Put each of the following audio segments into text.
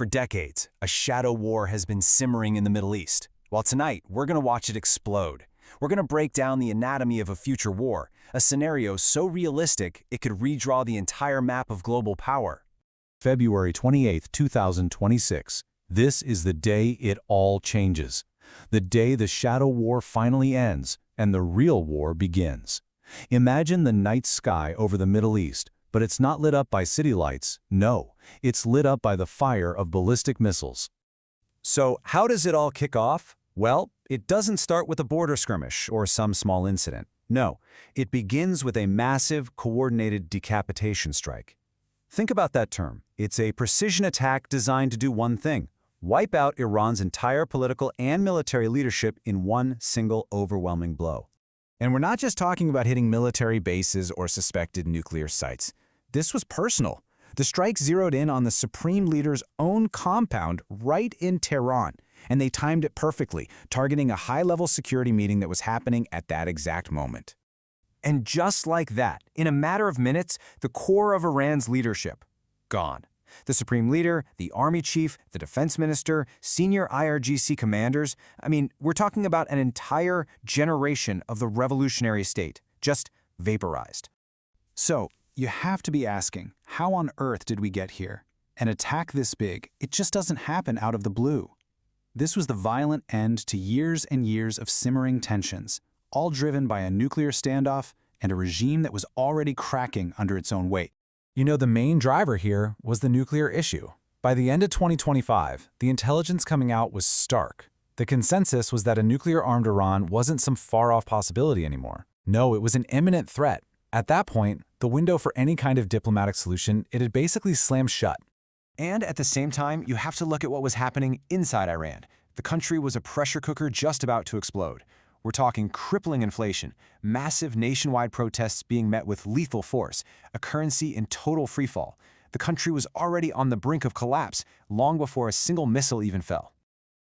For decades, a shadow war has been simmering in the Middle East. While tonight, we're going to watch it explode. We're going to break down the anatomy of a future war, a scenario so realistic it could redraw the entire map of global power. February 28, 2026. This is the day it all changes. The day the shadow war finally ends and the real war begins. Imagine the night sky over the Middle East, but it's not lit up by city lights. No, it's lit up by the fire of ballistic missiles. So, how does it all kick off? Well, it doesn't start with a border skirmish or some small incident. No, it begins with a massive, coordinated decapitation strike. Think about that term. It's a precision attack designed to do one thing: wipe out Iran's entire political and military leadership in one single overwhelming blow. And we're not just talking about hitting military bases or suspected nuclear sites. This was personal. The strike zeroed in on the supreme leader's own compound right in Tehran, and they timed it perfectly, targeting a high-level security meeting that was happening at that exact moment. And just like that, in a matter of minutes, the core of Iran's leadership, gone. The supreme leader, the army chief, the defense minister, senior IRGC commanders, we're talking about an entire generation of the revolutionary state, just vaporized. So, you have to be asking, how on earth did we get here? An attack this big, it just doesn't happen out of the blue. This was the violent end to years and years of simmering tensions, all driven by a nuclear standoff and a regime that was already cracking under its own weight. You know, the main driver here was the nuclear issue. By the end of 2025, the intelligence coming out was stark. The consensus was that a nuclear-armed Iran wasn't some far-off possibility anymore. No, it was an imminent threat. At that point, the window for any kind of diplomatic solution, it had basically slammed shut. And at the same time, you have to look at what was happening inside Iran. The country was a pressure cooker just about to explode. We're talking crippling inflation, massive nationwide protests being met with lethal force, a currency in total freefall. The country was already on the brink of collapse long before a single missile even fell.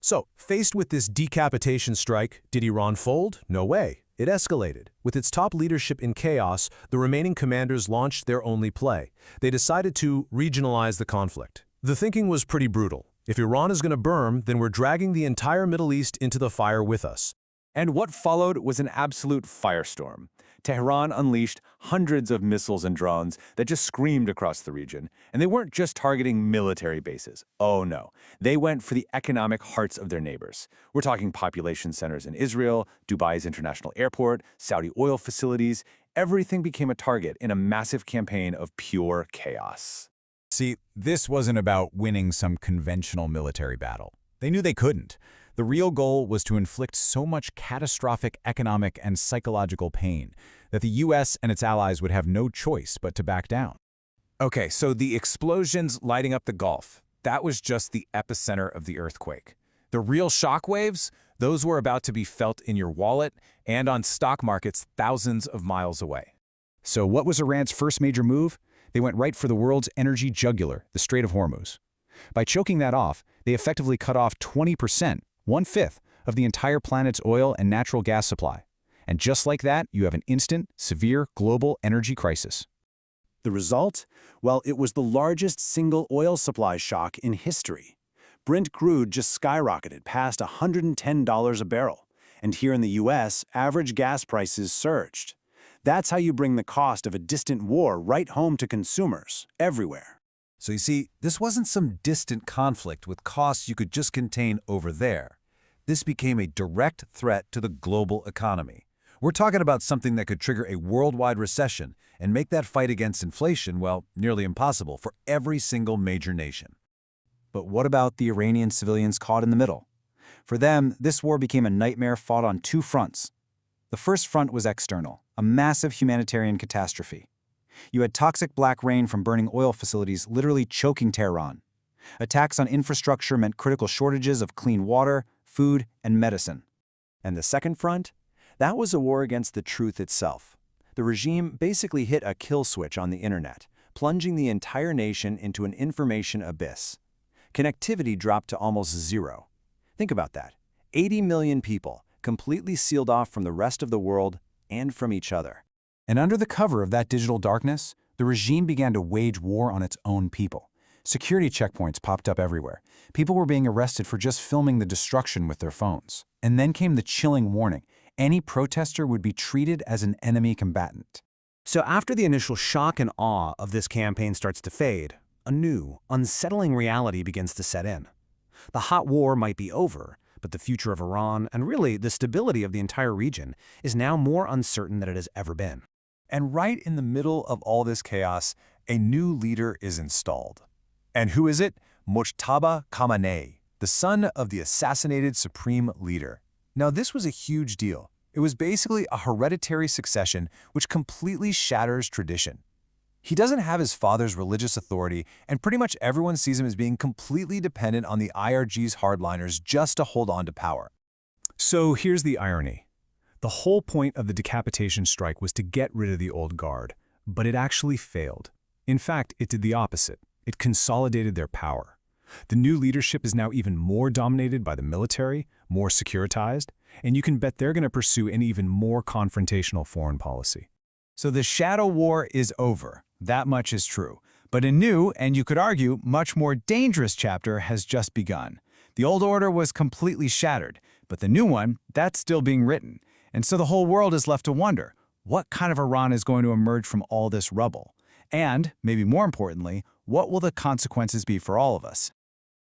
So, faced with this decapitation strike, did Iran fold? No way. It escalated. With its top leadership in chaos, the remaining commanders launched their only play. They decided to regionalize the conflict. The thinking was pretty brutal. If Iran is going to burn, then we're dragging the entire Middle East into the fire with us. And what followed was an absolute firestorm. Tehran unleashed hundreds of missiles and drones that just screamed across the region. And they weren't just targeting military bases. Oh no. They went for the economic hearts of their neighbors. We're talking population centers in Israel, Dubai's international airport, Saudi oil facilities. Everything became a target in a massive campaign of pure chaos. See, this wasn't about winning some conventional military battle. They knew they couldn't. The real goal was to inflict so much catastrophic economic and psychological pain that the US and its allies would have no choice but to back down. Okay, so the explosions lighting up the Gulf, that was just the epicenter of the earthquake. The real shockwaves, those were about to be felt in your wallet and on stock markets thousands of miles away. So what was Iran's first major move? They went right for the world's energy jugular, the Strait of Hormuz. By choking that off, they effectively cut off 20%, 1/5 of the entire planet's oil and natural gas supply. And just like that, you have an instant, severe global energy crisis. The result? Well, it was the largest single oil supply shock in history. Brent crude just skyrocketed past $110 a barrel. And here in the US, average gas prices surged. That's how you bring the cost of a distant war right home to consumers, everywhere. So you see, this wasn't some distant conflict with costs you could just contain over there. This became a direct threat to the global economy. We're talking about something that could trigger a worldwide recession and make that fight against inflation, well, nearly impossible for every single major nation. But what about the Iranian civilians caught in the middle? For them, this war became a nightmare fought on two fronts. The first front was external, a massive humanitarian catastrophe. You had toxic black rain from burning oil facilities literally choking Tehran. Attacks on infrastructure meant critical shortages of clean water, food, and medicine. And the second front? That was a war against the truth itself. The regime basically hit a kill switch on the internet, plunging the entire nation into an information abyss. Connectivity dropped to almost zero. Think about that. 80 million people, completely sealed off from the rest of the world and from each other. And under the cover of that digital darkness, the regime began to wage war on its own people, Security checkpoints popped up everywhere. People were being arrested for just filming the destruction with their phones. And then came the chilling warning: any protester would be treated as an enemy combatant. So after the initial shock and awe of this campaign starts to fade, a new, unsettling reality begins to set in. The hot war might be over, but the future of Iran, and really the stability of the entire region, is now more uncertain than it has ever been. And right in the middle of all this chaos, a new leader is installed. And who is it? Mojtaba Khamenei, the son of the assassinated supreme leader. Now, this was a huge deal. It was basically a hereditary succession which completely shatters tradition. He doesn't have his father's religious authority, and pretty much everyone sees him as being completely dependent on the IRG's hardliners just to hold on to power. So here's the irony. The whole point of the decapitation strike was to get rid of the old guard, but it actually failed. In fact, it did the opposite. It consolidated their power. The new leadership is now even more dominated by the military, more securitized, and you can bet they're going to pursue an even more confrontational foreign policy. So the shadow war is over. That much is true. But a new, and you could argue, much more dangerous chapter has just begun. The old order was completely shattered, but the new one, that's still being written. And so the whole world is left to wonder, what kind of Iran is going to emerge from all this rubble? And, maybe more importantly, what will the consequences be for all of us?